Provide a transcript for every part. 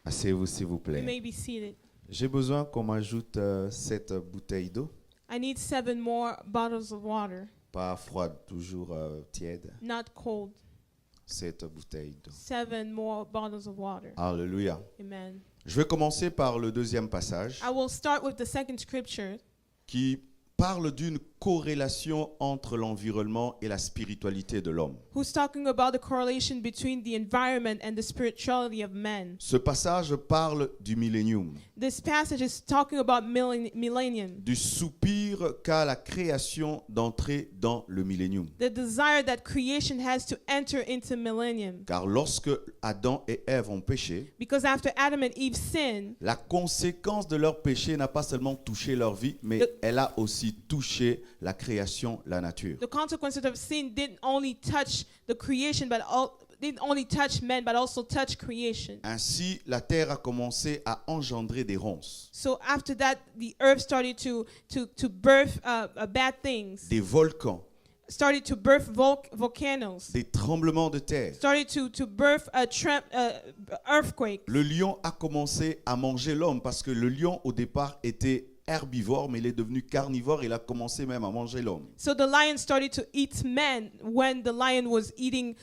Asseyez-vous s'il vous You plaît. may be seated. J'ai besoin qu'on m'ajoute 7 bouteilles d'eau. I need 7 more bottles of water, Pas froide, toujours tiède. not cold. 7 bouteilles d'eau. 7 more bottles of water. Alléluia. Amen. Je vais commencer par le deuxième passage I will start with the second scripture qui parle d'une corrélation entre l'environnement et la spiritualité de l'homme. who's talking about the correlation between the environment and the spirituality of man. Ce passage parle du millénium, This passage is talking about millennium, du soupir qu'a la création d'entrer dans le millénium. the desire that creation has to enter into millennium. Car lorsque Adam et Ève ont péché, Because after Adam and Eve sinned, la conséquence de leur péché n'a pas seulement touché leur vie, mais elle a aussi touché la création, la nature. the consequences of sin didn't only touch the creation, didn't only touch men, but also touch creation. Ainsi, la terre a commencé à engendrer des ronces, So after that, the earth started to birth bad things, des volcans, started to birth volcanoes, des tremblements de terre. started to birth earthquake. Le lion a commencé à manger l'homme parce que le lion au départ était herbivore, mais il est devenu carnivore. Il a commencé même à manger l'homme. So the lion started to eat men when the lion was eating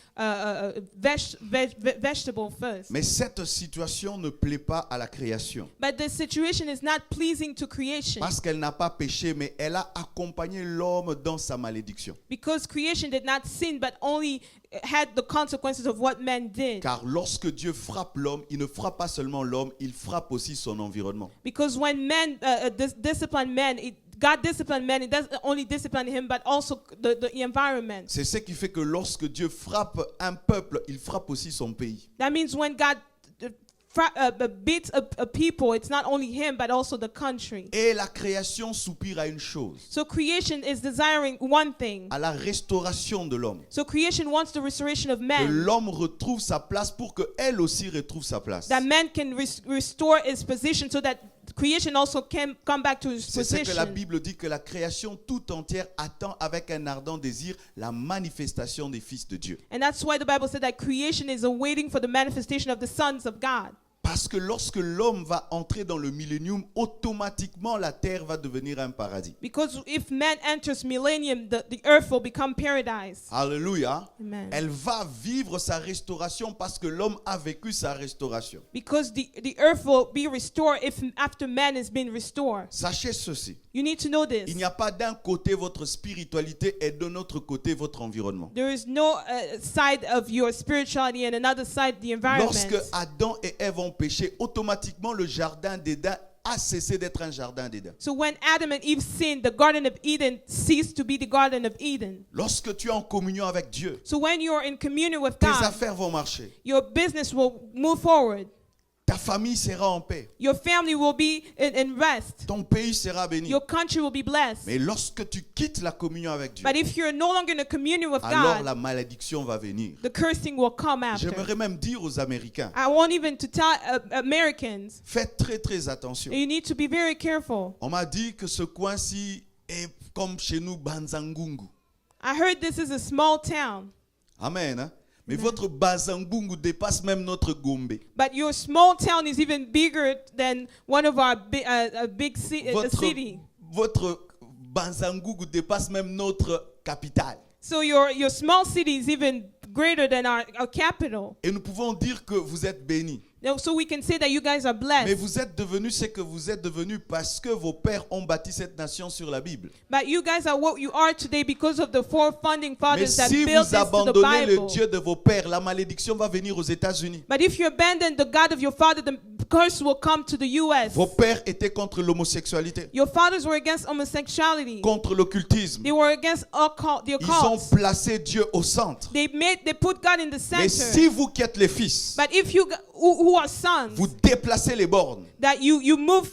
vegetable first. Mais cette situation ne plaît pas à la création But the situation is not pleasing to creation parce qu'elle n'a pas péché, mais elle a accompagné l'homme dans sa malédiction. because creation did not sin, but only had the consequences of what man did. Car lorsque Dieu frappe l'homme, il ne frappe pas seulement l'homme, il frappe aussi son environnement. Because when man discipline man, God disciplined man, it doesn't only discipline him, but also the environment. C'est ce qui fait que lorsque Dieu frappe un peuple, il frappe aussi son pays. That means when God beats a people, it's not only him, but also the country. Et la création soupire à une chose, So creation is desiring one thing. à la restauration de l'homme. So creation wants the restoration of Que man, l'homme retrouve sa place pour qu'elle aussi retrouve sa place. that man can restore his position so that creation also can come back to his C'est ce que la position. Bible dit, que la création tout entière attend avec un ardent désir la manifestation des fils de Dieu. And that's why the Bible said that creation is awaiting for the manifestation of the sons of God. Parce que lorsque l'homme va entrer dans le millénium, automatiquement la terre va devenir un paradis. Because if man enters millennium, the earth will become paradise. Alléluia. Amen. Elle va vivre sa restauration parce que l'homme a vécu sa restauration. Because the earth will be restored if after man has been restored. Sachez ceci, You need to know this. il n'y a pas d'un côté votre spiritualité et de l'autre côté votre environnement. There is no side of your spirituality and another side the environment. Lorsque Adam et Ève ont péché, automatiquement le jardin d'Éden a cessé d'être un jardin d'Éden. So when Adam and Eve sinned, the Garden of Eden ceased to be the Garden of Eden. Lorsque tu es en communion avec Dieu, So when you're in communion with tes God, affaires vont marcher. your business will move forward. Ta famille sera en paix. Your family will be in rest. Ton pays sera béni. Your country will be blessed. Mais lorsque tu quittes la communion avec Dieu, But if you're no longer in a communion with alors God, la malédiction va venir. the cursing will come after. J'aimerais même dire aux Américains, I want even to tell Americans, faites très très attention. you need to be very careful. On m'a dit que ce coin-ci est comme chez nous, Banzangungu. I heard this is a small town, Amen. Hein? Mais votre Banzangungu dépasse même notre Gombe. but your small town is even bigger than one of our big city. Votre Banzangungu dépasse même notre capitale. So your small city is even greater than our capital. Et nous pouvons dire que vous êtes bénis. So we can say that you guys are Mais blessed. vous êtes devenus ce que vous êtes devenus parce que vos pères ont bâti cette nation sur la Bible. But you guys are what you are today because of the four founding Mais fathers that si built vous this to the abandonnez le Bible. Dieu de vos pères, la malédiction va venir aux États-Unis. But if you abandon the God of your father, the curse will come to the U.S. Vos pères étaient contre l'homosexualité, Your fathers were against homosexuality. contre l'occultisme. They were against the Ils ont occults. placé Dieu au centre. They put God in the Mais center. si vous qui êtes les fils, But if you who are sons, vous déplacez les bornes, that you move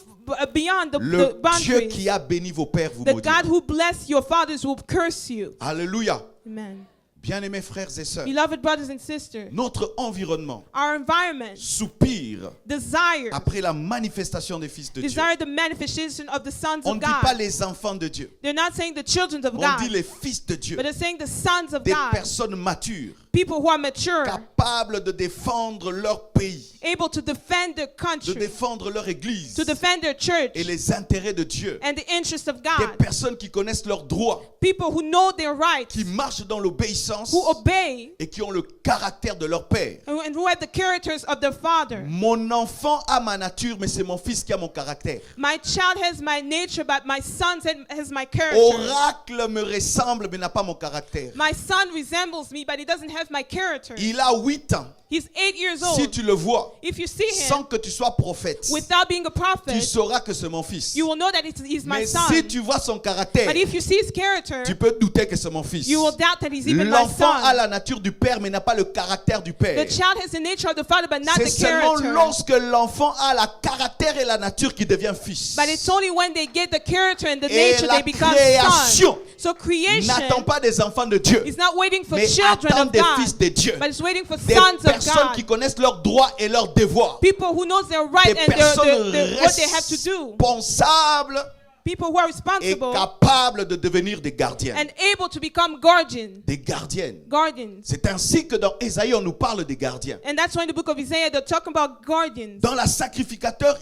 beyond the le Dieu boundaries, qui a béni vos pères vous the maudira. God who blessed your fathers will curse you. Alléluia. Amen. Bien-aimés frères et sœurs, Beloved brothers and sisters, notre environnement our environment soupire desire après la manifestation des fils de Dieu. desire the manifestation of the sons On of ne dit pas God. les enfants de Dieu, They're not saying the children of on dit God, les fils de Dieu, but they're saying the sons of des God, personnes matures People who are mature, capables de défendre leur pays, able to defend their de country, défendre leur église to defend their church et les intérêts de Dieu. and the interests of Des God. personnes qui connaissent leurs droits, People who know their rights, qui marchent dans l'obéissance who obey, et qui ont le caractère de leur père. and who have the characters of their father. Mon enfant a ma nature, mais c'est mon fils qui a mon caractère. My child has my nature, but my son has my character. Oracle me ressemble, mais n'a pas mon caractère. My son resembles me, but he doesn't have my character. Il a 8 ans. He's 8 years Si old. tu le vois, If you see him sans que tu sois prophète, without being a tu prophet, sauras que c'est mon fils. you will know that he's my Mais son. si tu vois son caractère, But if you see his character, tu peux douter que c'est mon fils. you will doubt that he's even my L'enfant a son. la nature du père, mais n'a pas le caractère du père. The child has the nature of the father, but not C'est the seulement character. lorsque l'enfant a la caractère et la nature qu'il devient fils. But it's only when they get the character and the Et nature la they become création son. So creation n'attend pas des enfants de Dieu, is not waiting for mais children attend of des fils God, de Dieu. but it's waiting for Des sons of personnes qui God. connaissent leurs droits et leurs devoirs. People who knows their right Des and personnes what they have to do. responsables People who are et responsible capables de devenir des gardiens. and able to become guardians. Des gardiennes. Guardians. C'est ainsi que dans Ésaïe, on nous parle des gardiens. And that's why in the book of Isaiah they're talking about guardians. Dans la sacrificature,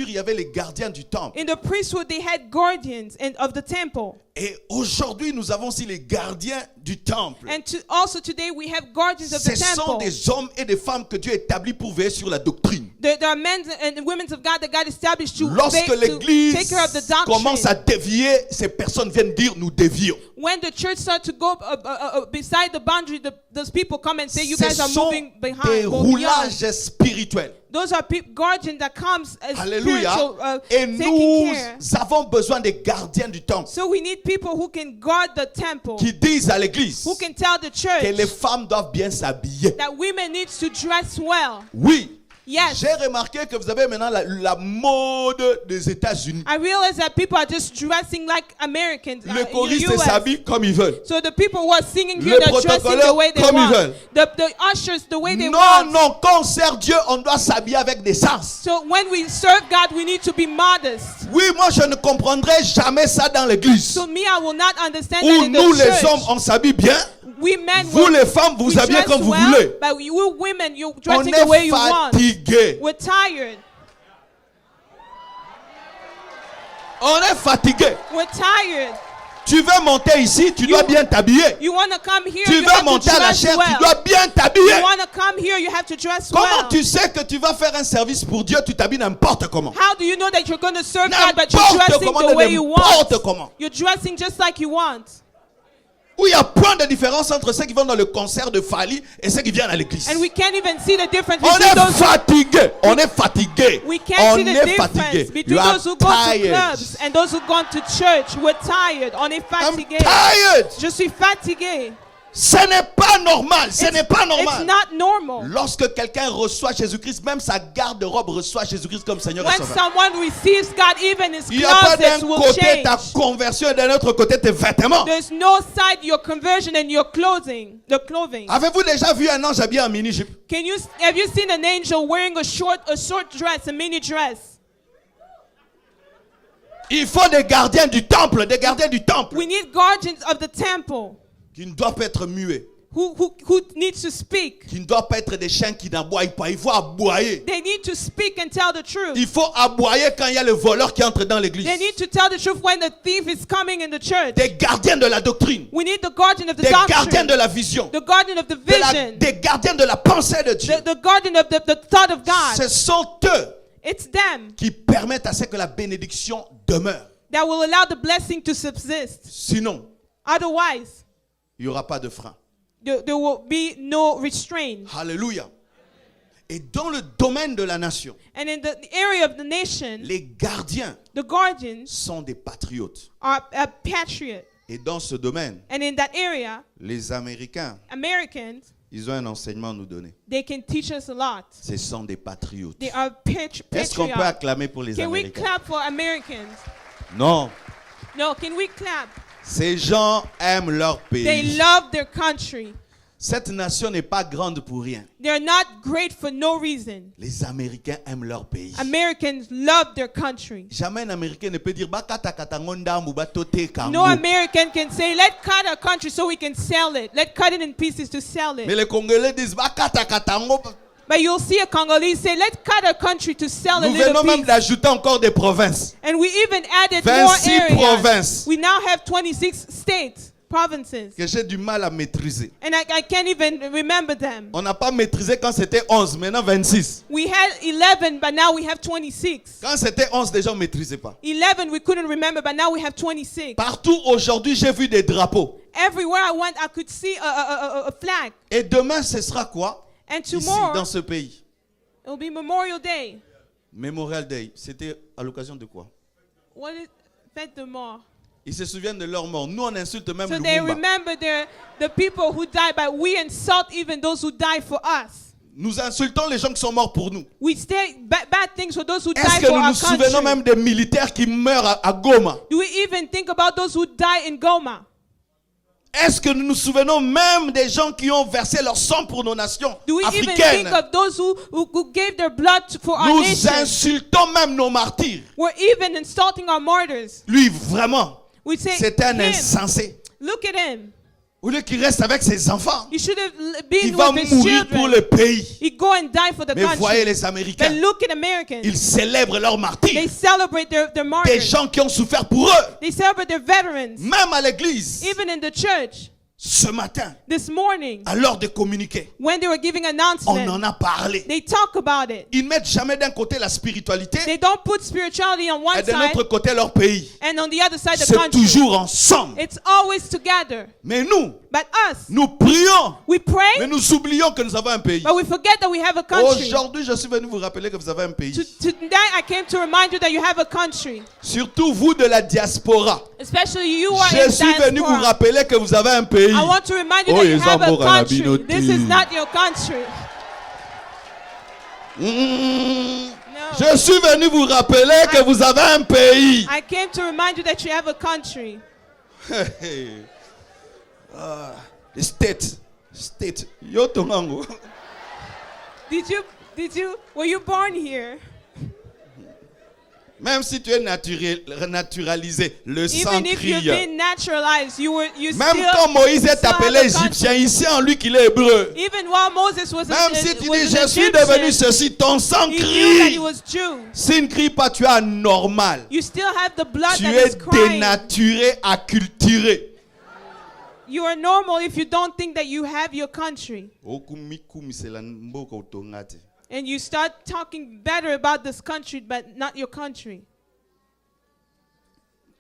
il y avait les gardiens du temple. In the priesthood they had guardians of the temple. Et aujourd'hui, nous avons aussi les gardiens du temple. And also today we have guardians of Ce the sont temple. des hommes et des femmes que Dieu établit pour veiller sur la doctrine. There are men and women of God that God established to Lorsque to l'église take care of the doctrine. commence à dévier, ces personnes viennent dire nous dévions. When the church starts to go beside the boundary, those people come and say, "You Ce guys are sont moving des behind." Go beyond. roulages spirituels. Those are guardians that comes as Alléluia. spiritual Et taking care. nous avons besoin des gardiens du temple So we need people who can guard the temple, qui disent à l'église who can tell the que les church femmes doivent bien s'habiller. that women need to dress well. Oui. Yes. J'ai remarqué que vous avez maintenant la mode des États-Unis. I realize that people are just dressing like Americans Les in the choristes US. s'habillent comme ils veulent. So the people who are singing Les here, they're dressing the protocoleurs way they comme ils want. veulent. The ushers, the way they Non, want. non, quand on sert Dieu, on doit s'habiller avec décence. So when we serve God, we need to be modest. Oui, moi je ne comprendrai jamais ça dans l'église. So me, I will not understand that Où in nous the les church. hommes, on s'habille bien. We men Vous will, les femmes, vous we vous habillez dress comme vous well, voulez. but you women, you're On dressing the way est you want. fatigué. We're tired. On est fatigué. We're tired. Tu veux monter ici, tu dois bien t'habiller. You want to come here, Tu you veux have to monter à la dress chair, tu well. dois bien t'habiller. You want to come here, you have to dress Comment well. tu sais que tu vas faire un service pour Dieu, tu t'habilles n'importe comment? How do you know that you're going to serve God, but you're N'importe dressing comment, the way you n'importe want? comment. You're dressing just like you want. Où il y a point de différence entre ceux qui vont dans le concert de Fali et ceux qui viennent à l'église. And we can't even see the difference On between est those. fatigué. On est fatigué. We can't On see the est difference fatigué. between You are those who go to tired. clubs and those who go to church. We're tired. On est I'm fatigué. tired. Je suis fatigué. Ce n'est pas normal. Ce n'est pas It's normal. not normal. Lorsque quelqu'un reçoit Jésus-Christ, même sa garde-robe reçoit Jésus-Christ comme Seigneur et When Sauveur. someone receives God, even his Il n'y a pas d'un closets will côté ta change. conversion et d'un autre côté tes vêtements. There's no side your conversion and your clothing. The clothing. Avez-vous déjà vu un ange habillé en mini-jupe? Have you seen an angel wearing a short dress, a mini dress? Il faut des gardiens du temple, des gardiens du temple We need guardians of the temple qui ne doivent pas être muets, who needs to speak. qui ne doivent pas être des chiens qui n'aboient pas. Il faut aboyer. They need to speak and tell the truth. Il faut aboyer quand il y a le voleur qui entre dans l'église. They need to tell the truth when the thief is coming in the church. Des gardiens de la doctrine, We need the guardian of the des gardiens doctrine, de la vision, the guardian of the vision, des gardiens de la pensée de Dieu. the guardian of the thought of God. Ce sont eux It's them qui permettent à ce que la bénédiction demeure. that will allow the blessing to subsist. Sinon, Otherwise, il n'y aura pas de frein. there will be no restraint. Alléluia. Et dans le domaine de la nation, And in the area of the nation, les gardiens the guardians sont des patriotes. are a patriot. Et dans ce domaine, And in that area, les Américains, Americans, ils ont un enseignement à nous donner. they can teach us a lot. Ce sont des patriotes. They are Est-ce qu'on peut patriots. acclamer pour les Can we Américains? clap for Americans? Non. No, can we clap? Ces gens aiment leur They pays. love their country. Cette nation n'est pas grande pour rien. They're not great for no reason. Les Américains aiment leur pays. Americans love their country. Jamais un Américain ne peut dire bakata katangonda mubatote kango. No American can say, let's cut our country so we can sell it. Let's cut it in pieces to sell Mais it. les Congolais disent bakata katango. But you'll see a Congolese say, let's cut our country to sell a Nous little venons même piece. d'ajouter encore des provinces. And we even added more 26 areas. provinces. We now have 26 states, provinces. Que j'ai du mal à maîtriser. And I can't even remember them. On n'a pas maîtrisé quand c'était 11, maintenant 26. We had 11, but now we have 26. Quand c'était 11, déjà on ne maîtrisait pas. 11 we couldn't remember, but now we have 26. Partout aujourd'hui, j'ai vu des drapeaux. Everywhere I went, I could see a flag. Et demain, ce sera quoi? And Ici, tomorrow, dans ce pays. it will be Memorial Day. Memorial Day, c'était à l'occasion de quoi? What is Fête de mort? Ils se souviennent de leur mort. Nous, on insulte même So they Lumumba. remember the people who died, but we insult even those who died for us. Nous insultons les gens qui sont morts pour nous. We say bad things for those who Est-ce died que for nous our nous souvenons country. même des militaires qui meurent à Goma? Do we even think about those who died in Goma? Est-ce que nous nous souvenons même des gens qui ont versé leur sang pour nos nations Do we even africaines? think of those who gave their blood for our Nous nation? insultons même nos martyrs. We're even insulting our martyrs. Lui, vraiment, We say, c'est un him, insensé. look at him. Au lieu qu'il reste avec ses enfants, He should have il been va with his mourir pour children. le pays. He go and die for the Mais voyez country. les Américains, But look at Americans. ils célèbrent leurs They martyrs. celebrate their Des martyrs. gens qui ont souffert pour eux. They celebrate their veterans. Même à l'église, Even in the church, ce matin, this morning, à l'heure de communiquer, when they were giving on announcements, en a parlé. they talk about it. Ils mettent jamais d'un côté la spiritualité They don't put spirituality on et one de side l'autre côté leur pays. and on the other side the C'est country. toujours ensemble. It's always together. Mais nous, But us, nous prions, we mais pray, nous oublions que nous avons un pays. but we forget that we have a country. Aujourd'hui, je suis venu vous rappeler que vous avez un pays. Today I came to remind you that you have a country. Surtout vous de la diaspora. Especially you are Je in suis venu vous diaspora. rappeler que vous avez un pays. I want to remind you Oh, that you ils have a ont encore la country. binote. This is not your country. No. Je suis venu vous rappeler que vous avez un pays. I came to remind you that you have a country. State. Yo tongango. Were you born here? Même si tu es naturalisé, le sang Even if you've crie. been naturalized, you Même still quand Moïse est still have appelé a égyptien, country. ici en lui qu'il est hébreu. Even while Moses was Même si tu was dis an je suis Egyptian, devenu ceci, ton sang he knew that he crie. was Jew. S'il ne crie pas, tu es anormal. You still have the blood Tu that es is crying. dénaturé, acculturé. You are normal if you don't think that you have your country. And you start talking better about this country, but not your country.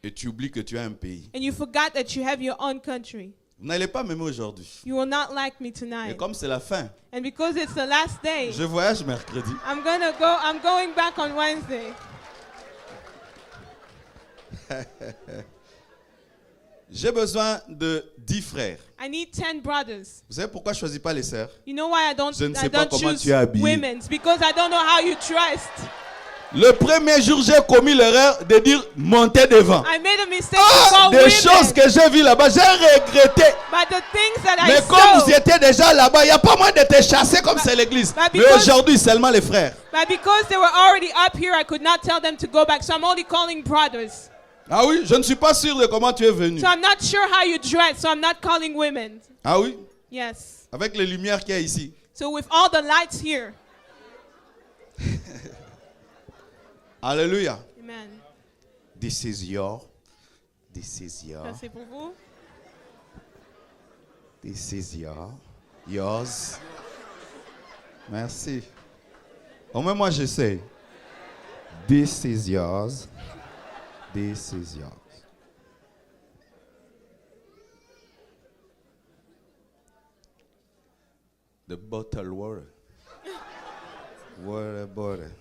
Et tu oublies que tu as un pays. And you forgot that you have your own country. Vous n'allez pas m'aimer aujourd'hui. You will not like me Et tonight. comme c'est la fin, And because it's the last day, je voyage mercredi. I'm going back on Wednesday. J'ai besoin de 10 frères. I need 10 brothers. Vous savez pourquoi je ne choisis pas les sœurs? You know why I don't Je ne sais pas comment choose tu es habillé. women? It's because I don't know how you dressed. Le premier jour, j'ai commis l'erreur de dire monter devant. I made a mistake to call Des women. choses que j'ai vues là-bas, j'ai regretté. But the things that I Mais comme saw, vous étiez déjà là-bas, il n'y a pas moyen de te chasser comme c'est l'église. but Mais because- aujourd'hui, seulement les frères. but because they were already up here, I could not tell them to go back. So I'm only calling brothers. Ah oui, je ne suis pas sûr de comment tu es venu. So I'm not sure how you dress. So I'm not calling women. Ah oui, Yes. avec les lumières qu'il y a ici. So with all the lights here. Alléluia. Amen. This is your. Ça c'est pour vous. This is yours. Merci. Au moins moi j'essaie. This is yours. This is yours. The bottled water. Water.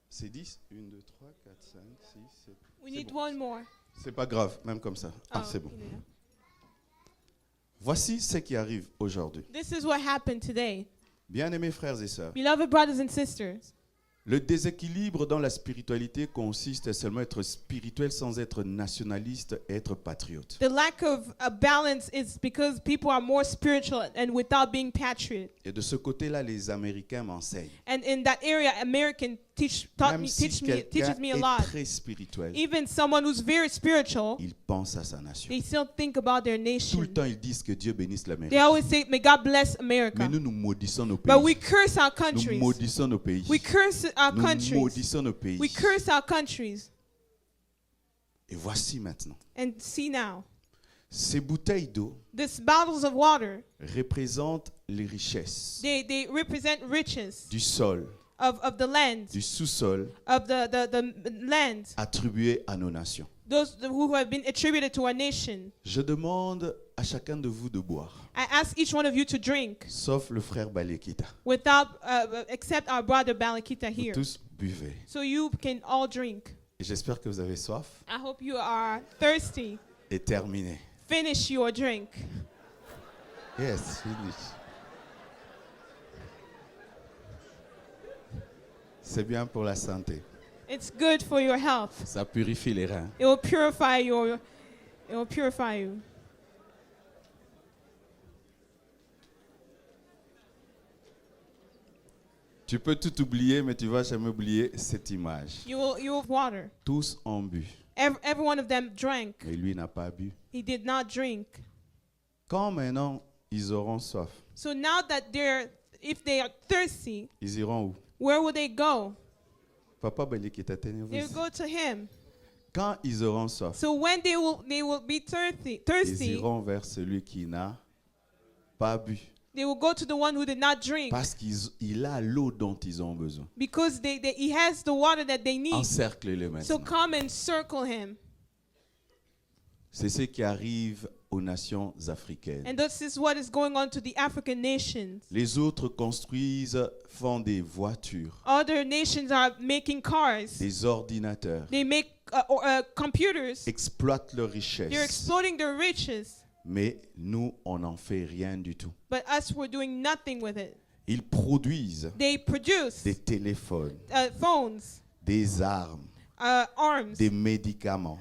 C'est 10? 1, 2, 3, 4, 5, 6, 7. We need one more. C'est pas grave, même comme ça. Ah, Oh, c'est bon. yeah. Voici ce qui arrive aujourd'hui. This is what happened today. Bien-aimés frères et sœurs, Beloved brothers and sisters, Le déséquilibre dans la spiritualité consiste à seulement être spirituel sans être nationaliste et être patriote. The lack of a balance is because people are more spiritual and without being patriot. Et de ce côté-là, les Américains m'enseignent. And in that area, American Même si teaches quelqu'un me a est lot. très spirituel, Even someone who's very spiritual, il pense à sa nation. they still think about their Tout nation. le temps, ils disent que Dieu bénisse l'Amérique. They always say, "May God bless America." Mais nous maudissons nos But we pays. curse our Nous countries. maudissons nos pays. We curse our Nous countries. maudissons nos pays. We curse our countries. Et voici maintenant. And see now, Ces bouteilles d'eau these bottles of water, représentent les richesses they represent riches du sol, of the land, du sous-sol of the land, attribuées à nos nations. those who have been attributed to our nation. Je demande à chacun de vous de boire, I ask each one of you to drink sauf le frère Balekita. without, except our brother Balakita Vous here. tous buvez. So you can all drink. Et j'espère que vous avez soif. I hope you are thirsty. Et terminé. Finish your drink. Yes, finish. C'est bien pour la santé. It's good for your health. Ça purifie les reins. It will purify you. Tu peux tout oublier, mais tu vas jamais oublier cette image. You will water. Tous ont bu, Every one of them drank. mais lui n'a pas bu. He did not drink. Quand maintenant ils auront soif, So now that if they are thirsty, ils iront où? where will they go? Papa Balekita, tenez-vous They will ici. go to him. Quand ils auront soif, So when they will be ils thirsty, iront vers celui qui n'a pas bu. they will go to the one who did not drink, Parce qu'il a l'eau dont ils ont besoin. because he has the water that they need. Encercle-le So maintenant. come and circle him. C'est ce qui arrive aux nations africaines. And this is what is going on to the African nations. Les autres construisent, font des voitures, Other nations are making cars. des ordinateurs, They make computers. exploitent leurs They're richesses. exploiting their riches. Mais nous, on n'en fait rien du tout. But us, we're doing nothing with it. Ils produisent They produce des téléphones, phones, des armes, arms, des médicaments,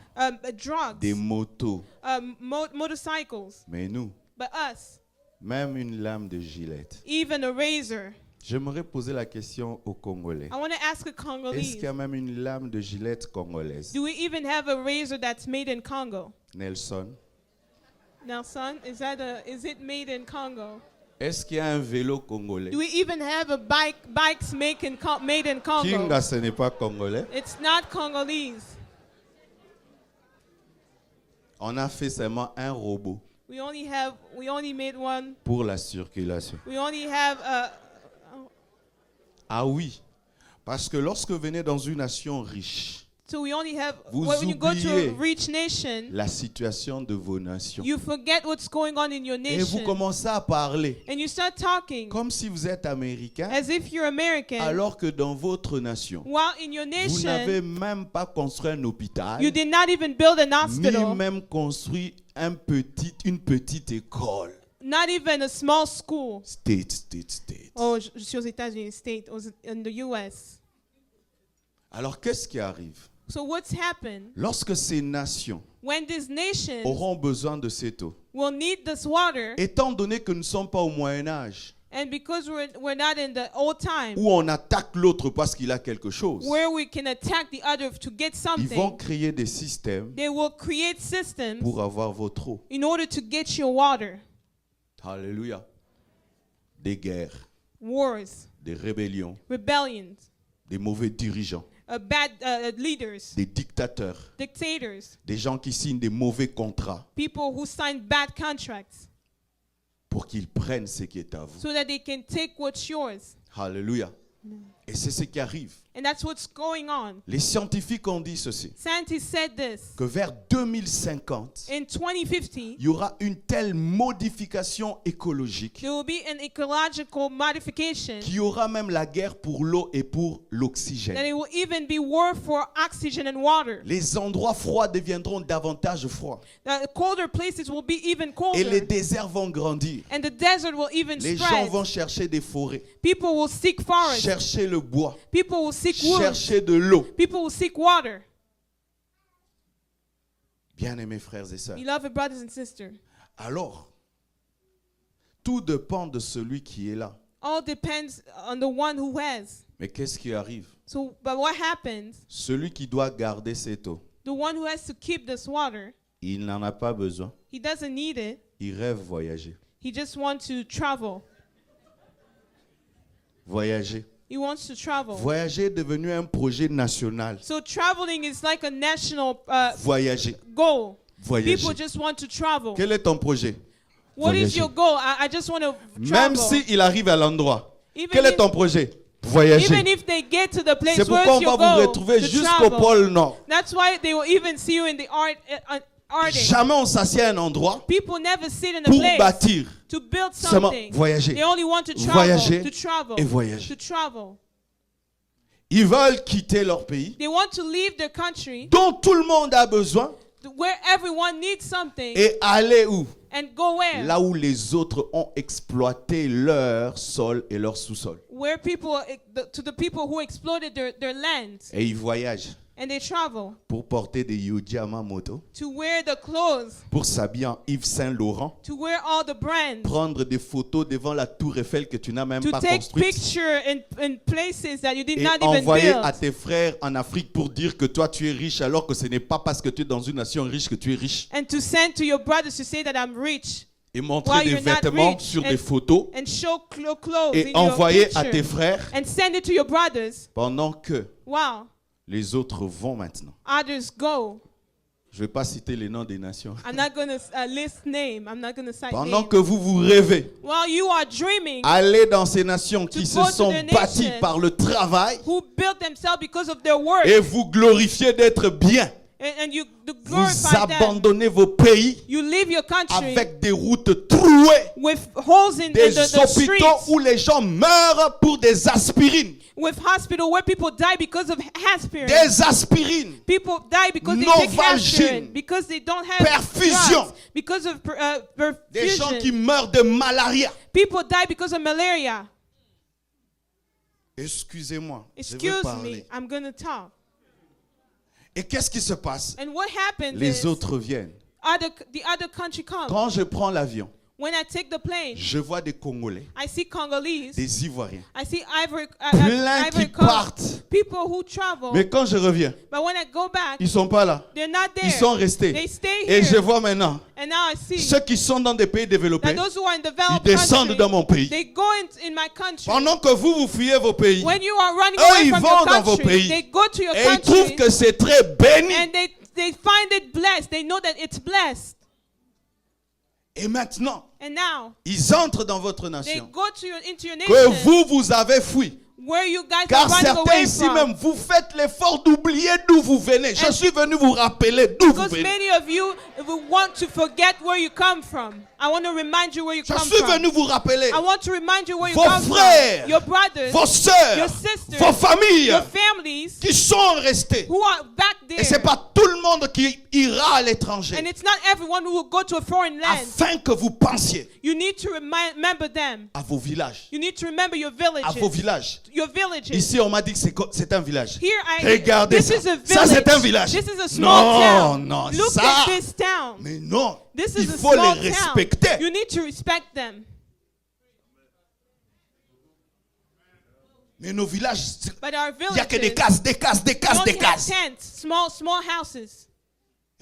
drugs, des motos. motorcycles. Mais nous, But us, même une lame de gilette. even a razor. J'aimerais poser la question aux Congolais. I want to ask a Est-ce Congolese, qu'il y a même une lame de gilette congolaise? do we even have a razor that's made in Congo? Nelson. Nelson, is it made in Congo? Est-ce qu'il y a un vélo congolais? Do we even have a bikes made in Congo? Kinga, ce n'est pas congolais. It's not Congolese. On a fait seulement un robot We only made one. pour la circulation. We only have Ah oui, parce que lorsque vous venez dans une nation riche, so we only have Vous when you go to a oubliez rich nation, la situation de vos nations. you forget what's going on in your Et vous nation. commencez à parler And you start talking comme si vous êtes américain, as if you're American, alors que dans votre nation, while in your vous n'avez nation, même pas construit un hôpital, you did not even build an ni hospital, même construit une petite école. not even a small school. State. Oh, je suis aux États-Unis, state, in the US. Alors qu'est-ce qui arrive? So what's happened Lorsque ces nations when these nations auront besoin de cette eau, will need this water, étant donné que nous ne sommes pas au Moyen-Âge, and because we're not in the old time où on attaque l'autre parce qu'il a quelque chose, where we can attack the other to get ils vont something, créer des systèmes they will create systems pour avoir votre eau. in order to get your water. Alléluia. Des guerres, Wars, des rébellions, rebellions, des mauvais dirigeants, bad leaders, des dictateurs, dictators, des gens qui signent des mauvais contrats people who sign bad contracts pour qu'ils prennent ce qui est à vous. so that they can take what's yours. Alléluia. Et c'est ce qui arrive. And that's what's going on. Les scientifiques ont dit ceci, Scientists said this. que vers 2050, In 2050, il y aura une telle modification écologique there will be an ecological modification qu'il y aura même la guerre pour l'eau et pour that l'oxygène. it will even be war for oxygen and water. Les endroits froids deviendront davantage froids. The colder places will be even Et les colder. déserts vont grandir. And the desert will even Les gens spread. vont chercher des forêts, People will seek forests, chercher le bois, People will seek wood. chercher de l'eau. People will seek water. Bien-aimés frères et sœurs. Beloved brothers and sisters. Alors, tout dépend de celui qui est là. All depends on the one who has. Mais qu'est-ce qui arrive? So, but what happens? Celui qui doit garder cette eau, The one who has to keep this water, il n'en a pas besoin. he doesn't need it. Il rêve voyager. He just wants to travel. Voyager. He wants to travel. Voyager est devenu un projet national. So traveling is like a national Voyager. goal. Voyager. People just want to travel. Quel est ton projet? What is Voyager. your goal? I just want to Même travel. s'il arrive à l'endroit, Even quel est if- ton projet? Voyager. Even if they get to the place, C'est pourquoi where's on your va vous goal? retrouver To jusqu'au travel. pôle Nord. That's why they will even see you in the Arctic. Jamais on s'assied à un endroit People never sit in a pour place bâtir. to build Seulement something. voyager. They only want to travel, Voyager to travel, et voyager. to travel. Ils veulent quitter leur pays, They want to leave their country dont tout le monde a besoin, where everyone needs something et aller où? and go where? Là où les autres ont exploité leur sol et leur sous-sol. Where people, to the people who exploited their lands. Et ils voyagent And they travel pour porter des Yuji Yamamoto, to wear the clothes, pour s'habiller en Yves Saint Laurent, to wear all the brands, prendre des photos devant la tour Eiffel que tu n'as même to pas take construite, picture in places that you did et not even envoyer à build. tes frères en Afrique pour dire que toi tu es riche, alors que ce n'est pas parce que tu es dans une nation riche que tu es riche, And to send to your brothers to say that I'm rich. et montrer While des you're not vêtements rich, sur and- des photos, And show clothes et in your envoyer à picture. tes frères, And send it to your brothers. pendant que Wow. les autres vont maintenant. Others go. Je ne vais pas citer les noms des nations. I'm not going to list name. I'm not going to cite Pendant names. que vous rêvez, While you are dreaming, allez dans ces nations qui To go se to sont the bâties nations par le travail who built themselves because of their work, et vous glorifiez d'être bien. and you Vous glorify them. abandonnez vos pays You leave your country avec des routes trouées, with holes in des the hôpitaux streets, où les gens meurent pour des aspirines. with hospital where people die because of aspirin. Des aspirines. People die because they take Novalgine. aspirin, because they don't have Perfusion. drugs, because of Des gens qui perfusion. meurent de malaria. People die because of malaria. Excusez-moi, je veux Excuse parler. me, I'm going to talk. Et qu'est-ce qui se passe? And what happens Les is autres viennent. the other country comes. Quand je prends l'avion, When I take the plane, je vois des Congolais, I see Congolese, des Ivoiriens, I see plein Ivory qui Coast, partent. people who travel. Mais quand je reviens, But when I go back, ils sont pas là. they're not there. Ils sont restés. They stay Et here. je vois maintenant, And now I see ceux qui sont dans des pays développés, that those who are in ils developed descendent countries, dans mon pays. they go in my country. Pendant que vous fuyez vos pays, When you are running eux, away ils from vont your dans vos country, pays. they go to your et ils trouvent country que c'est très béni. and they find it blessed. They know that it's blessed. Et maintenant, And now ils entrent dans votre they nation go into your que nation vous avez fui. where you guys Car are running certains away ici from. même, vous faites l'effort d'oublier d'où vous venez. Je suis venu vous rappeler d'où vous Because venez. many of you will want to forget where you come from. I want to remind you where you Je come suis from. venu vous rappeler I want to remind you where you vos come frères, from. Your brothers, vos sœurs, your sisters, vos familles your families qui sont restés. who are back Et there. ce n'est pas tout le monde qui ira à l'étranger. And it's not everyone who will go to a foreign land. Afin que vous pensiez You need to remember them. à vos villages. You need to remember your À vos villages. villages. Your villages. Ici, on m'a dit que c'est un village. Here Regardez this ça. is a Ça, village. c'est un village. This is a small Non, town. non, Look ça. at this town. Mais non, This il is a faut small les town. respecter. You need to respect them. Mais nos villages, But our il n'y a que des villages, cases, des cases, des we cases, only des have cases. tents, small houses.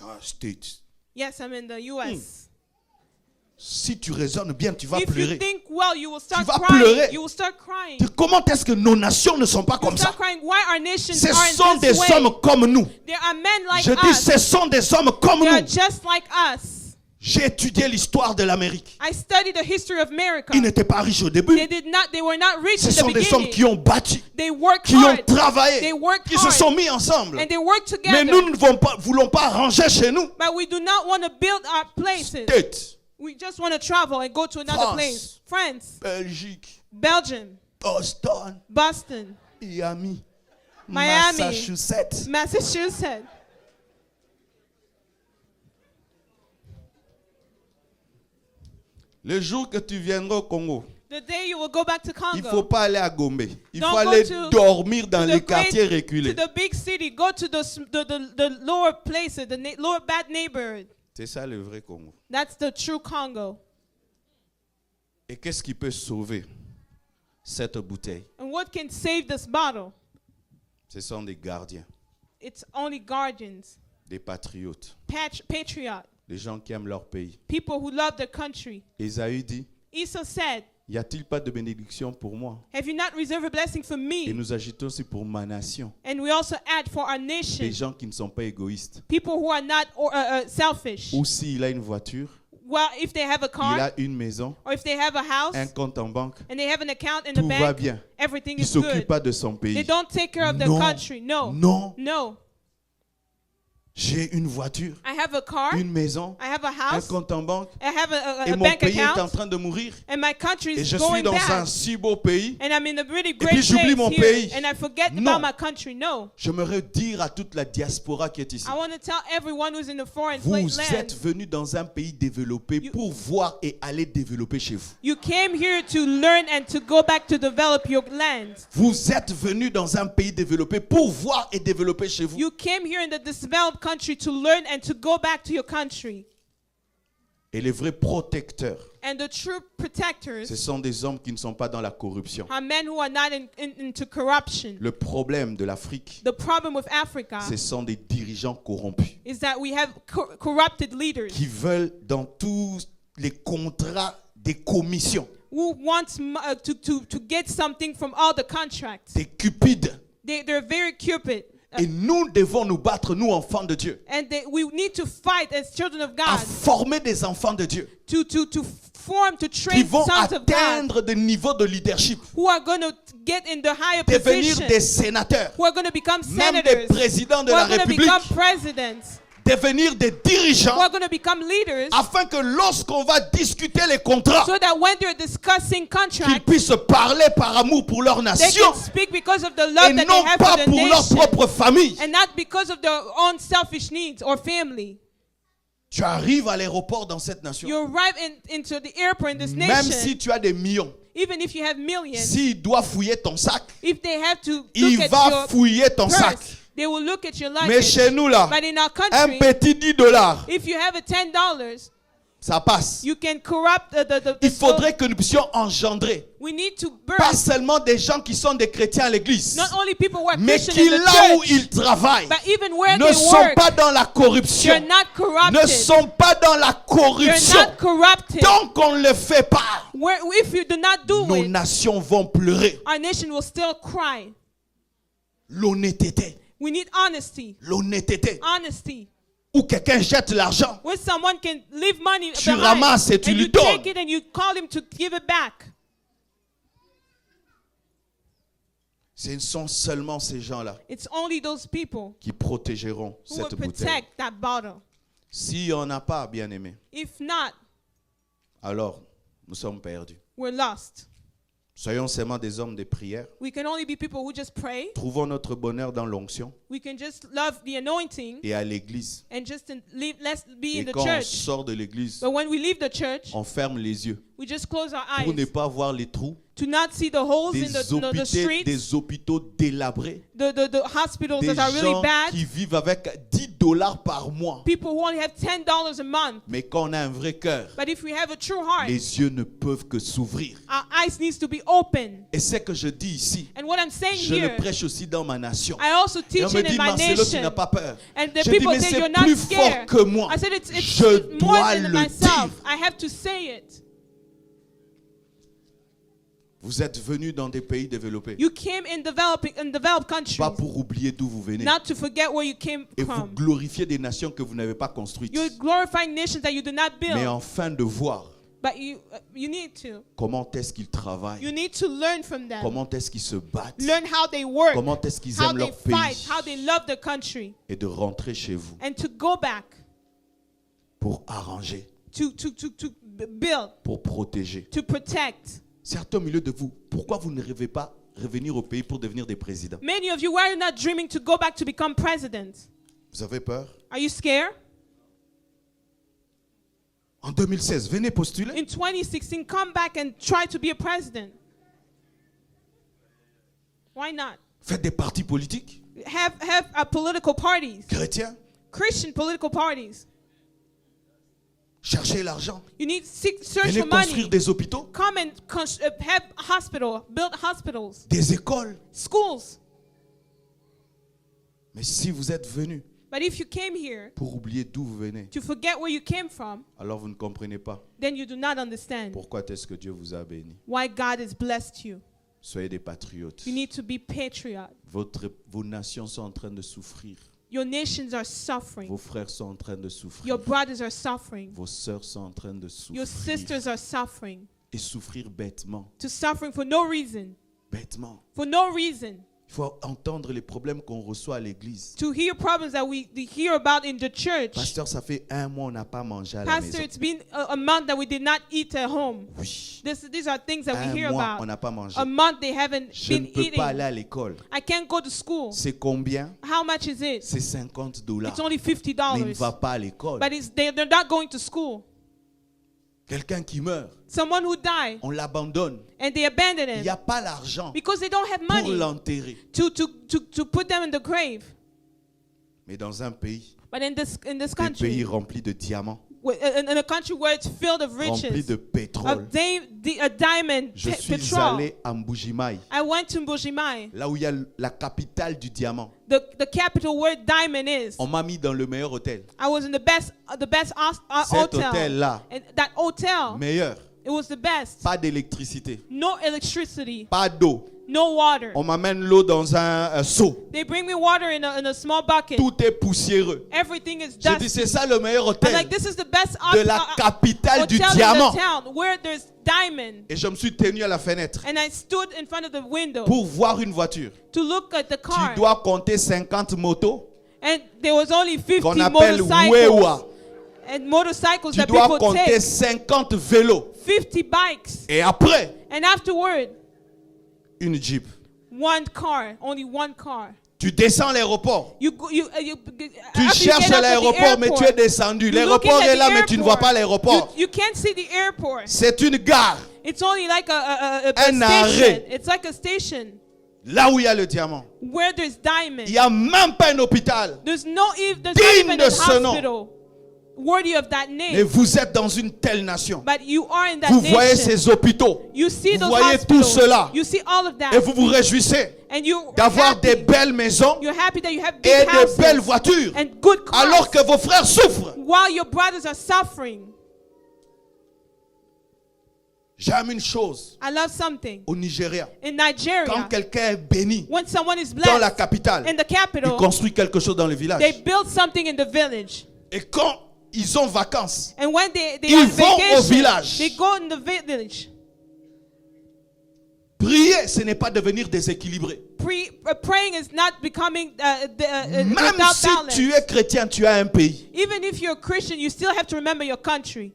Ah, States. Yes, I'm in the U.S. Si tu raisonnes bien, tu vas If you pleurer. think well, you will start Tu vas crying. pleurer. You will start crying. Comment est-ce que nos nations ne sont pas You comme ça? start crying. Why our nations Ce aren't sont des this way? hommes comme nous. There are men like Je dis, us. ce sont des hommes comme They are nous. just like us. J'ai étudié l'histoire de l'Amérique. I studied the history of America. Ils n'étaient pas riches au début. They were not rich Ce in the sont des hommes beginning. qui ont bâti, They worked qui ont hard. travaillé, They worked qui se hard. sont mis ensemble. And they worked together. Mais nous ne voulons pas ranger chez nous. But we do not want to build our places. States, We just want to travel and go to another France. place. France, Belgique, Belgium, Boston, Boston, Miami, Miami. Massachusetts. Massachusetts. Le jour que tu viendras au Congo, The day you will go back to Il ne Congo. faut pas aller à Gombe. Il Don't faut go aller to- dormir dans to les the quartiers To reculés. the big city, go to the lower places, lower bad neighborhood. C'est ça le vrai Congo. That's the true Congo. Et qu'est-ce qui peut sauver cette bouteille? And what can save this bottle? Ce sont des gardiens, It's only guardians, des patriotes, patriots, des gens qui aiment leur pays. people who love their country. Ésaü dit, Esau said, y a-t-il pas de bénédiction pour moi? have you not reserved a blessing for Et me? nous agitons aussi pour ma nation. And we also add for our Des nation, gens qui ne sont pas égoïstes. people who are not selfish. Ou s'il a une voiture, Well, if they have a il car, a une maison, or if they have a house, un compte en banque, and they have an account in the tout va bank, bien. everything Il ne is s'occupe good. pas de son They pays. don't take care of their Non. country. No. Non, No. j'ai une voiture, I have a car. une maison, I have a un house. compte en banque, I have a et mon bank pays est en account. train de mourir. And my country Et is je suis going dans un bad. si beau pays. And I'm in a really puis great j'oublie place mon here. pays. And I forget Non. about my country. No. J'aimerais dire à toute la diaspora qui est ici, I want to tell everyone who's in the foreign vous land, êtes venus dans un pays développé pour voir et aller développer chez vous. you came here to learn and to go back to develop your land. Vous êtes venus dans un pays développé pour voir et développer chez vous. You came here in the developed country to learn and to go back to your country. Et les vrais protecteurs, And the true protectors ce sont des hommes qui ne sont pas dans la corruption. are men who are not into corruption. Le problème de l'Afrique, The problem with Africa ce sont des dirigeants corrompus is that we have corrupted leaders qui veulent dans tous les contrats des commissions, who want to get something from all the contracts. des cupides. They're very cupid. Et nous devons nous battre, nous enfants de Dieu, And we need to fight as children of à God former des enfants de Dieu to form, to qui train vont sons of God atteindre des niveaux de leadership, who are going to get in the higher devenir position, des sénateurs, who are going to become même des senators, présidents de who la are going to République, become presidents, devenir des who dirigeants, are going to become leaders, afin que lorsqu'on va discuter les contrats, so that when they're discussing qu'ils contracts, puissent parler par amour pour leur they nation can speak because of the et love that they non have pas for the pour leur nation, propre famille. and not because of their own selfish needs or family. Tu arrives à l'aéroport dans cette nation, You arrive into the airport in this même nation, si tu as des millions, even if you have millions, s'il doit fouiller ton sac, if they have to il look at va your fouiller ton sac. purse, they will look at your Mais luggage. chez nous là, But in our un country, petit $10, if you have a $10, ça passe. you can corrupt the Il faudrait que nous puissions engendrer we need to pas birth seulement des gens qui sont des chrétiens à l'église, not only people who are mais Christian qui in the là où church, ils travaillent but even where ne they sont work, pas dans la corruption, you're not ne corrupted. sont pas dans la You're corruption. not corrupted. Tant qu'on ne le fait pas, If you do not do nos it, nations vont pleurer. our nation will still cry. L'honnêteté, We need honesty. l'honnêteté. Honesty. Où quelqu'un jette l'argent, Where someone can leave money tu behind, ramasses et tu and lui you donnes. take it and you call him to give it back. ce sont seulement ces gens-là It's only those people qui protégeront who will cette bouteille. protect that bottle. Si on n'a pas, bien aimé, If not, alors nous sommes perdus. we're lost. Soyons seulement des hommes de prière. We can only be people who just pray. Trouvons notre bonheur dans l'onction We can just love the anointing et à l'église. and just let's be Et in the quand on church. sort de l'église, But when we leave the church, on ferme les yeux we just close our pour ne eyes pas voir les trous to not see the holes in the streets, des hôpitaux délabrés, the hospitals des that are really gens bad, qui vivent avec $10 par mois. people who only have $10 a month. Mais quand on a un vrai cœur, But if we have a true heart, les yeux ne peuvent que s'ouvrir. our eyes needs to be open. Et ce que je dis ici, And what I'm saying je here, le prêche aussi dans ma nation. I also Et teach on me it in dit, my Marcelo, tu n'as nation. pas peur. And the Je dis, people mais say c'est you're not plus fort scared. que moi. I said it's Je more dois than le myself. dire. I have to say it. Vous êtes venus dans des pays développés. You came in developed countries, Pas pour oublier d'où vous venez. not to forget where you came Et vous from. glorifiez des nations que vous n'avez pas construites. You glorify nations that you did not build, Mais enfin de voir but you need to. comment est-ce qu'ils You travaillent. need to learn from them. Comment est-ce qu'ils se battent. Learn how they work, Comment est-ce qu'ils how aiment they leur fight, pays. how they love their country, Et de rentrer chez vous and to go back pour arranger, to build, pour protéger. to protect. Certains au milieu de vous, pourquoi vous ne rêvez pas revenir au pays pour devenir des présidents? Many of you, why are you not dreaming to go back to become president? Vous avez peur? Are you scared? En 2016, venez postuler. In 2016, come back and try to be a president. Why not? Faites des partis politiques Have political parties, chrétiens. Christian political parties. Cherchez l'argent. You need search Venez for construire money. des hôpitaux, Come and have build hospitals, des écoles. schools. Mais si vous êtes venu But if you came here pour oublier d'où vous venez, to forget where you came from, alors vous ne comprenez pas then you do not understand pourquoi est-ce que Dieu vous a béni. why God has blessed you. Soyez des patriotes. You need to be patriot. Vos nations sont en train de souffrir. Your nations are suffering. Vos frères sont en train de souffrir. Your brothers are suffering. Vos sœurs sont en train de Your souffrir. sisters are suffering. Et souffrir bêtement. To suffering for no reason. Bêtement. For no reason. Il faut entendre les problèmes qu'on reçoit à l'église. To hear problems that we hear about in the church. Pasteur, ça fait 1 mois on n'a pas mangé à la Pastor, maison. it's been a month that we did not eat at home. Oui. These are things that we 1 hear mois on about. n'a pas mangé. A month they haven't Je been ne peux pas aller eating. à l'école. I can't go to school. C'est combien? How much is it? C'est $50. It's only Mais il ne $50. va pas à l'école. But they're not going to school. Quelqu'un qui meurt, Someone who died on l'abandonne. and they abandon Il him n'y a pas l'argent because they don't have pour money l'enterrer. to put them in the grave. Mais dans un pays, But in this un pays country, rempli de diamants, in a country where it's filled of rempli riches, de pétrole. a diamond, Je suis petrol. allé à Mbujimaï, I went to Mbujimayi, là où il y a la capitale du diamant. the capital where diamond is. On m'a mis dans le meilleur hôtel. I was in the best Cet hotel. hôtel-là, And that hotel, meilleur. it was the best. Pas d'électricité, No electricity, pas d'eau. no water. On m'amène l'eau dans un seau. They bring me water in a small bucket. Tout est poussiéreux. Everything is J'ai dit, dusty. c'est ça le meilleur I'm hôtel like, this is the best de la capitale du hotel in diamant. the town where there's diamond. Et je me suis tenu à la fenêtre And I stood in front of the window pour voir une voiture. to look at the car. Tu dois compter 50 motos And there was only 50 qu'on appelle motorcycles. Wewa. And motorcycles Tu that dois people compter take. 50 vélos. 50 bikes. Et après, And afterward, une Jeep. one car. Only one car. Tu descends à l'aéroport. Tu Tu cherches l'aéroport, mais tu es descendu. L'aéroport est là, mais tu ne vois pas l'aéroport. You can't see the airport. C'est une gare. It's only like a Un station. arrêt. It's like a station Là où il y a le diamant. where there's diamond. Il n'y a même pas un hôpital. There's not Digne even de a ce nom. hospital worthy of that Mais name. vous êtes dans une telle nation. But you are in that Vous voyez nation. ces hôpitaux. You see Vous those voyez tout hospitals. cela. You see all of Et that. vous vous réjouissez And you're d'avoir des happy. belles maisons You're happy that you have et big de belles houses voitures. and good cars Alors que vos frères souffrent. while your brothers are suffering. J'aime une chose I love something. au Nigeria. In Quand Nigeria, quelqu'un est béni when someone is dans la blessed capitale, in the il capital, construit quelque chose dans le village. they build something in the village. Et quand ils ont vacances, And when they Ils are on vont au vacation, village. they go in the village. prier, ce n'est pas devenir déséquilibré. Praying is not becoming Même without si balance. tu es chrétien, tu as un pays. Even if you're a Christian, you still have to remember your country.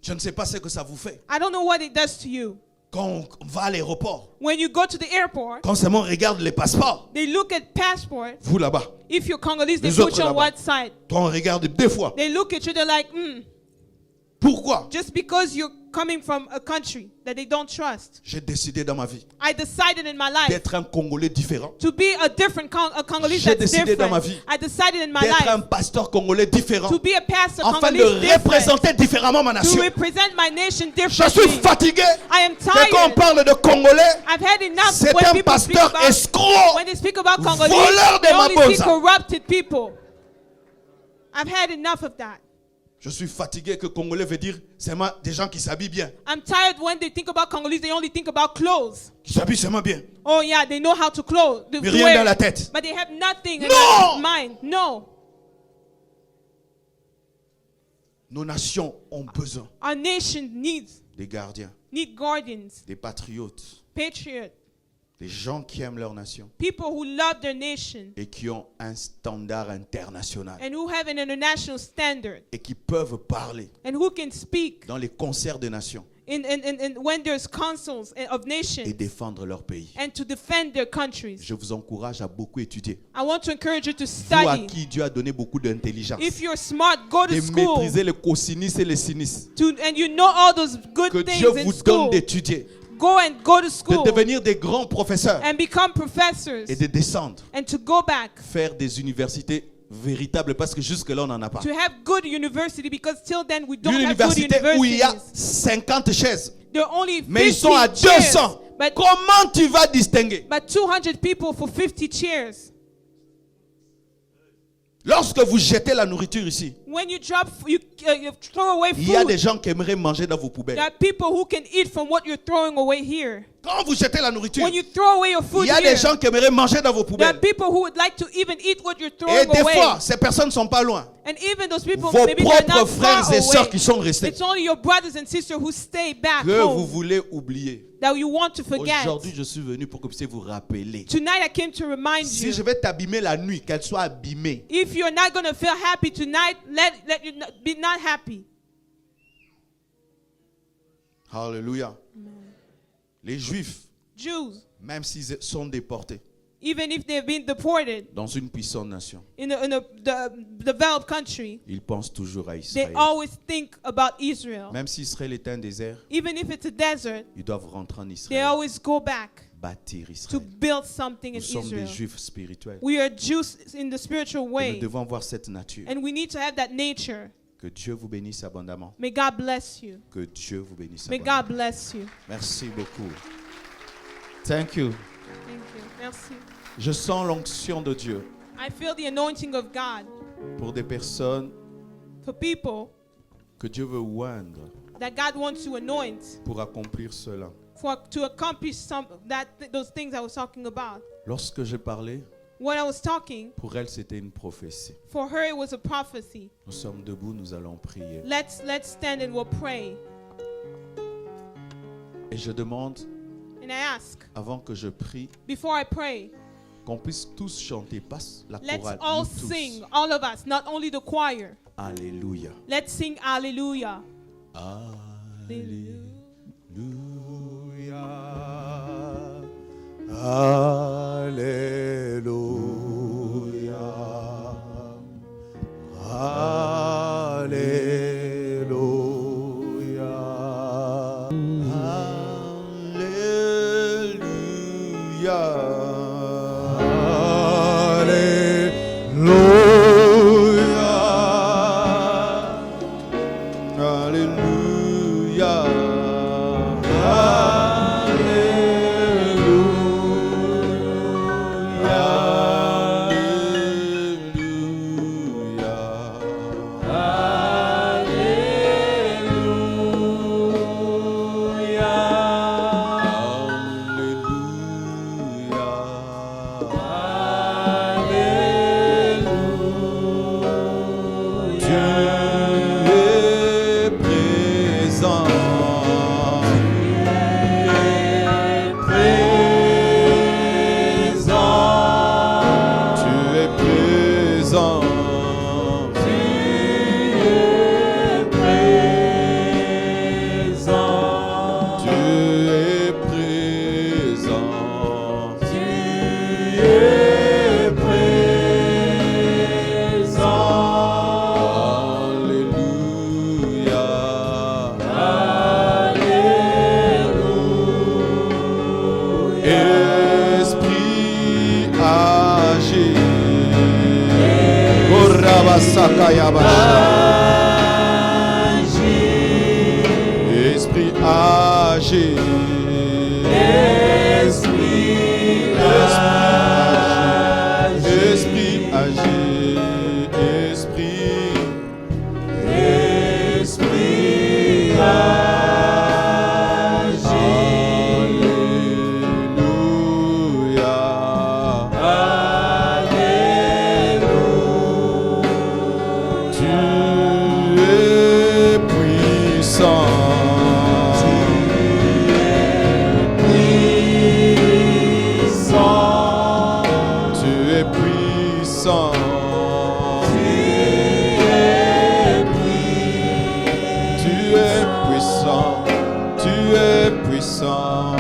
Je ne sais pas ce que ça vous fait. I don't know what it does to you. Quand on va à l'aéroport, When you go to the airport, quand seulement on regarde les passeports, they look at passport. vous là-bas, If you're Congolese, they Les put autres you on là-bas. one side. toi on regarde deux fois. They look at you, they're like, Pourquoi? just because you're coming from a country that they don't trust. J'ai décidé dans ma vie I decided in my life d'être un Congolais différent, to be a Congolese J'ai that's décidé dans ma different. vie I decided in my d'être un life pasteur congolais différent, to be a pastor afin de Congolese different, représenter différemment ma to nation. represent my nation Je suis differently. fatigué I am que quand on tired. parle de Congolais, I've had enough c'est when un people speak pasteur about, escroc, when they speak about Congolese, voleur de they only see Mabonza. corrupted people. I've had enough of that. Je suis fatigué que Congolais veut dire seulement des gens qui s'habillent bien, I'm tired when they think about Congolese, they only think about clothes. qui s'habillent seulement bien, Oh yeah, they know how to clothe, mais rien dans la tête. but they have nothing in No! their mind. No, Nos nations ont besoin our nation needs des gardiens, guardians, des patriotes, patriots, des gens qui aiment leur nation people who love their nation et qui ont un standard international and who have an international standard et qui peuvent parler and who can speak dans les concerts des nations when there's councils of et nations défendre leur pays. and to defend their countries. Je vous encourage à beaucoup étudier. I want to encourage you to Vous à study. qui Dieu a donné beaucoup d'intelligence, If you're smart, go to de school maîtriser les cosinis et les sinis. and you know all those good Que things Dieu in vous donne school. d'étudier, Go to de school devenir des grands professeurs and become professors et de descendre, and to go back faire des universités véritables parce que jusque-là on n'en a pas. to have good university, because till then we Une don't have good université où il y a universities. 50 chaises, There are only mais ils 50 sont à chairs, 200. but Comment tu vas distinguer? 200 people for 50 chairs. Lorsque vous jetez la nourriture ici, When you you throw away il y a des food, gens qui aimeraient manger dans vos poubelles. there are people who can eat from what you're throwing away here. Quand vous jetez la nourriture, When you throw away your il food y a here, des gens qui aimeraient manger dans vos there are poubelles. people who would like to even eat what you're Et throwing des away. fois, ces personnes ne sont pas loin. And even those people, Vos maybe they're propres not frères far et sœurs away. qui sont restés, It's only your brothers and sisters who stay back que vous home voulez oublier. that you want to forget. Aujourd'hui, je suis venu pour que vous puissiez vous rappeler. Tonight I came to remind Si you, je vais t'abîmer la nuit, qu'elle soit abîmée. if you're not going to feel happy tonight, let you be not happy. Alléluia. Les Juifs, Jews, même s'ils sont déportés even if they've been deported dans une puissante nation, in the developed country, ils pensent toujours à they Israël. always think about Israel. Même si Israël est un désert, Even if it's a desert, ils doivent rentrer en they Israël, always go back bâtir to Israël. build something in Nous sommes des Israel. Juifs spirituels. We are Jews in the spiritual Et nous way, devons avoir cette nature. and we need to have that nature. Que Dieu vous bénisse abondamment. May God bless you. Que Dieu vous bénisse May abondamment. God bless you. Merci beaucoup. Thank you. Thank you. Merci. Je sens l'onction de Dieu I feel the anointing of God pour des personnes for people que Dieu veut oindre that God wants to anoint pour accomplir cela. to accomplish those things I was talking about. Lorsque j'ai parlé, When I was talking, pour elle, c'était une prophétie. for her it was a prophecy. Nous sommes debout, nous allons prier. Let's stand and we'll pray. Et je demande, And I ask, avant que je prie, before I pray, qu'on puisse tous chanter, pas la let's chorale, all nous tous. sing, all of us, not only the choir. Alléluia. Let's sing Hallelujah. Alléluia. Alléluia. Esprit âgé, esprit âgé, esprit âgé, esprit âgé, Tu es puissant.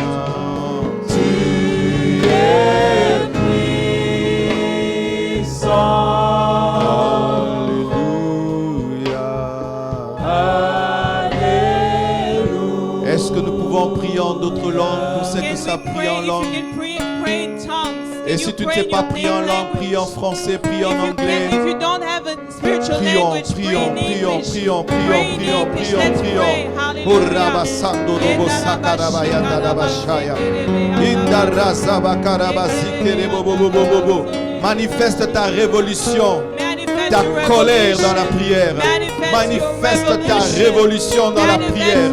Tu es puissant. Alléluia. Est-ce que nous pouvons prier en d'autres langues pour ceux qui Can savent we prier pray? en If langue? you can pray in tongues. Et Can si you tu ne pray sais in pas your prier en native langue, prie en language? français, prie en If anglais. you don't have a spiritual Prions, language, pray prions, in prions, English. prions, Pray prions, in prions, English. prions, Let's prions. pray. Hallelujah. Urabasando robo sakarabaya. Indaraza bakarabazikere bobo bobo bobo. Manifeste ta révolution, ta colère dans la prière. Manifeste ta révolution dans la prière.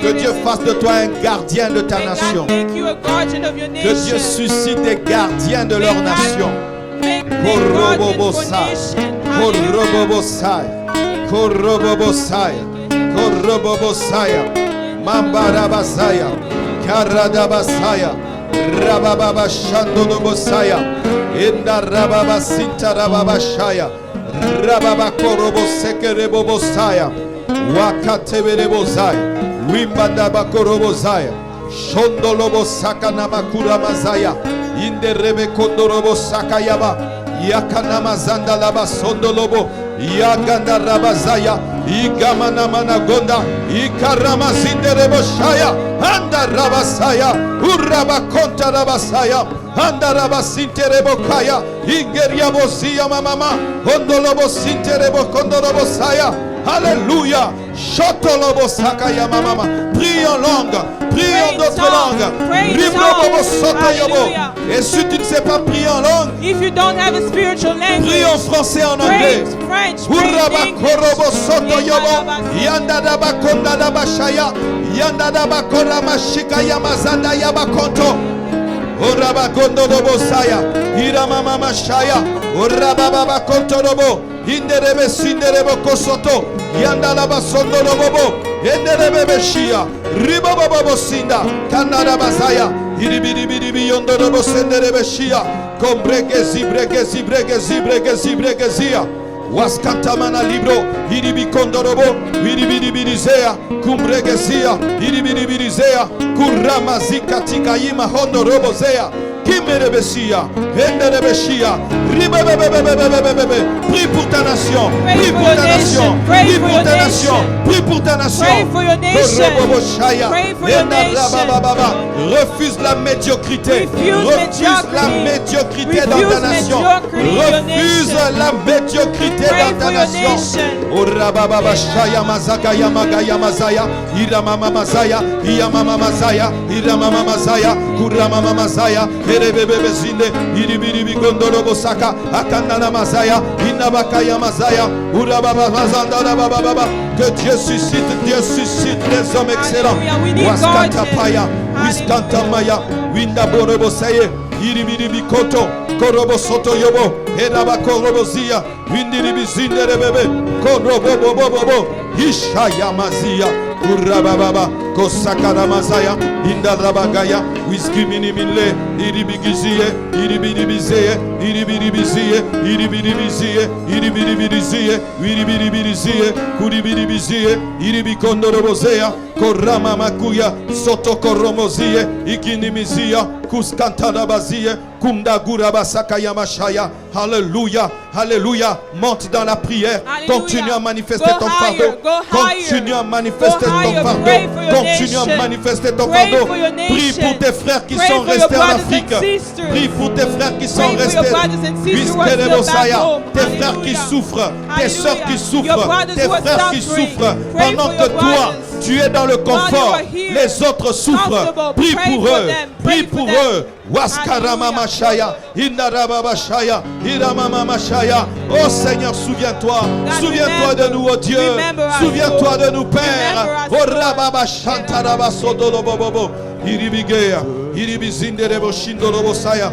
Que Dieu fasse de toi un gardien de ta nation. Que Dieu suscite des gardiens de leur nation. Korobobosai, Korobobosai, Korobobosai, Korobobosai, Mambarabasaya, Karadabasaya, Rabababa Shandonobosaya, Enda Rababa Sinta Rababashaya, Rababa Korobosekerebobosaya, Wakateberebosai, Wimbandaba Korobosaya, Shondolobosaka Namakura Mazaya, Inderebe Kondorobosakayaba, Yakanamazanda Laba Sondolobo, Yaganda Rabazaya, Igamana Managonda, Ikaramazindereboshaya, Anda Rabasaya, Uraba Konta Rabasaya, Anda Rabasinterebokaya, Ingeriabozia Mama, Ondolobo Sinterebo Kondorobosaya. Alléluia. Shotolobosakaya Mama. Prie en langue, prie en d'autres langues. Et si tu ne sais pas prier en langue, If you don't have a spiritual prie language, en français, en pray anglais. in French, pray in Uraba English. korobo soto yobo, yanda daba konda daba shaya, yanda daba korama shika yamazanda yaba konto. Uraba kondo dobo saya, irama mama shaya, uraba baba konto dobo, inderebe sinderebo kosoto, yanda laba sondo dobo, inderebe beshia, riba baba sinda, kanada bazaya, iribiribiribi yondo dobo senderebe shia, kombrege brege zibregezia. Waskantamana libro, iribi kondorobo, iribiribizea, kumbregezia, iribiribizea, kuramazika tikayima hondorobozea, kimerebesia, henderebeshia, ribebebebebebebebe. Prie pour ta nation, prie pour ta nation, prie pour ta nation, prie pour ta nation. Pray for your nation. Koroboboshaya, Pray for your endarabababa. Refuse la médiocrité, refuse la médiocrité dans ta nation, refuse la médiocrité dans ta nation. Orababa shaya mazaka yamaga yamazaya, iramama mazaya, iyamama mazaya, iramama mazaya, kuramama mazaya, erebebe zinde, iribiribi gondorobo saka, akandana mazaya, inabaka yamazaya, urababa mazanda baba. Que Dieu suscite des hommes excellents. Waskata paya, wiskanta maya, winda borobo saye, iribiribi koto, korobo soto yobo, edaba korobo zia, windiribi zindere bebe, korobo bobo, ishaya mazia, urababa, kosakara mazaya, indarabagaya, wiskimini mille, iribigizie, iribiribizie, iribiribizie, iribiribizie, iribiribizie, iribiribizie, kuribiribizie, iribikondorobozea, korama makuya, soto koromozie, ikinimizia, kuskantanabazia, kumdagura basaka yamashaya. Alléluia, alléluia. Monte dans la prière. Alléluia. Continue à manifester Go ton higher, fardeau. go higher. Continue à manifester Go higher. ton fardeau. Pray for your Continue à nation. manifester ton Pray fardeau. for your Prie nation. pour tes frères qui Pray sont for your restés en brothers Afrique. and sisters. Prie pour tes frères qui sont Pray for your restés. brothers and sisters who are Puisque les still Messiah, back home. tes frères qui Hallelujah. souffrent, tes Hallelujah. sœurs qui Your souffrent, brothers tes who are frères qui suffering. souffrent, Pray pendant for que your toi, brothers. tu es dans le confort, While you are here, les autres souffrent. comfortable, Prie pray pour for eux, them, prie pray for pour them. eux. Waskarama Hallelujah. Mashaya, Indarababa Shaya, Iramama Mashaya. Oh Seigneur, souviens-toi, souviens-toi de nous, oh Dieu, remember us, souviens-toi Lord. de nous, Père. Remember us, Oh Lord. Rababa Shantaraba Sodolobobo, Iribigea, Iribizinderebo Shindorobo Saya.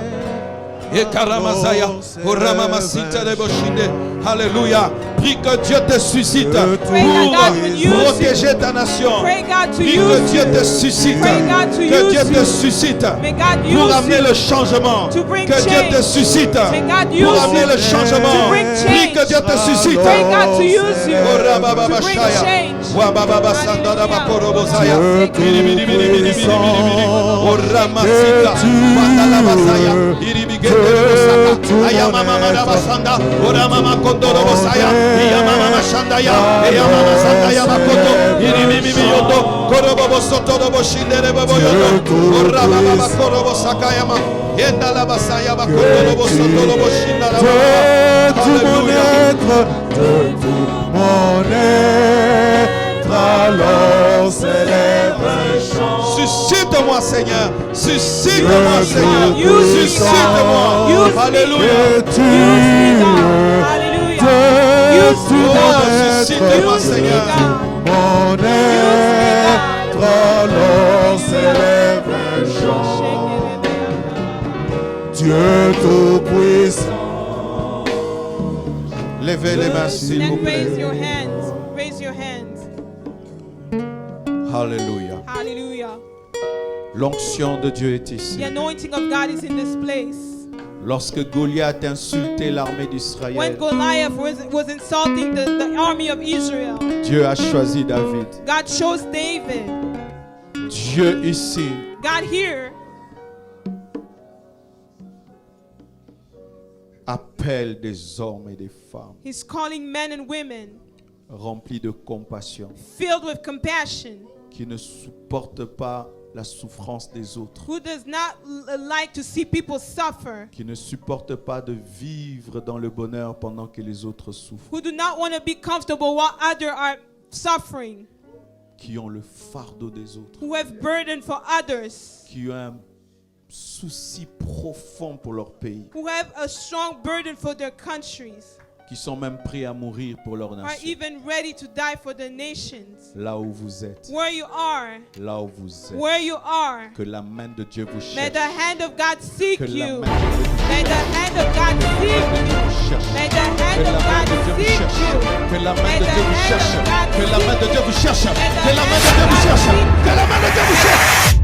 Ekaramazaya, Oramama Sinterebo Shinde. Alléluia. Prie que Dieu te suscite Pray that God will use pour you. protéger ta nation. Pray God to Prie que use Dieu you. te suscite. Pray God to Que use Dieu te you. suscite May God pour use amener you le changement. to bring Que Dieu te change. suscite May God pour use amener you le changement. to bring Prie que change. Dieu te suscite. Pray God to use you Oh, Rababa to bring Shaya. change. Wababa Sandara Bakorobosaya. Dieu Biri biri biri biri biri biri biri. tout-puissant, Oramasika. que tu Wandala Basaya. es, Iri bigende Bosaka. tout Ayama mama mon Basanda. être, Oramama Kondoro Bosaya. Iyama mama Shandaya. Iyama mama Sandaya Bakoto. Iri bibi yondo. Korobo Soto Robo Shindere Bobo yondo. Orababa Bakorobo Sakayama. Yenda la Basaya Bakoto Robo Soto Robo Shindara. de tout mon Alléluia. être, de tout mon être, alors s'élève un chant. Suscite-moi, Seigneur. Suscite-moi, Dieu Seigneur. Use me, Suscite-moi. Use me. Alléluia. Que tu Use me, God. es Hallelujah. de Use tout me, mon God. suscite-moi, être, Seigneur. mon être, alors s'élève un chant. Dieu tout-puissant. Levez les mains, s'il vous And raise plaît. your hands. Raise your hands. Alléluia. Hallelujah. L'onction de Dieu est ici. The anointing of God is in this place. Lorsque Goliath insultait l'armée When d'Israël, Goliath was insulting the army of Israel, Dieu a choisi David. God chose David. Dieu ici God here appelle des hommes et des femmes He's calling men and women remplis de compassion, filled with compassion, qui ne supportent pas la souffrance des autres, who does not like to see people suffer, qui ne supportent pas de vivre dans le bonheur pendant que les autres souffrent, who do not want to be comfortable while others are suffering, qui ont le fardeau des autres, who have burden for others, qui ont un souci profond pour leur pays, who have a strong burden for their countries, qui sont même prêts à mourir pour leur are nation. even ready to die for the nations. Là où vous êtes, Where you are, là où vous êtes, where you are, que la main de Dieu vous may cherche, the hand of God seek que la you. main de Dieu May the hand of God seek you. vous cherche. May the hand Que la of main God de Dieu vous seek cherche. you. Que la main May de the Dieu vous hand cherche. of God Que la seek main de Dieu vous cherche. May the Que la main de hand Dieu of vous God cherche. seek Que la main de Dieu vous cherche.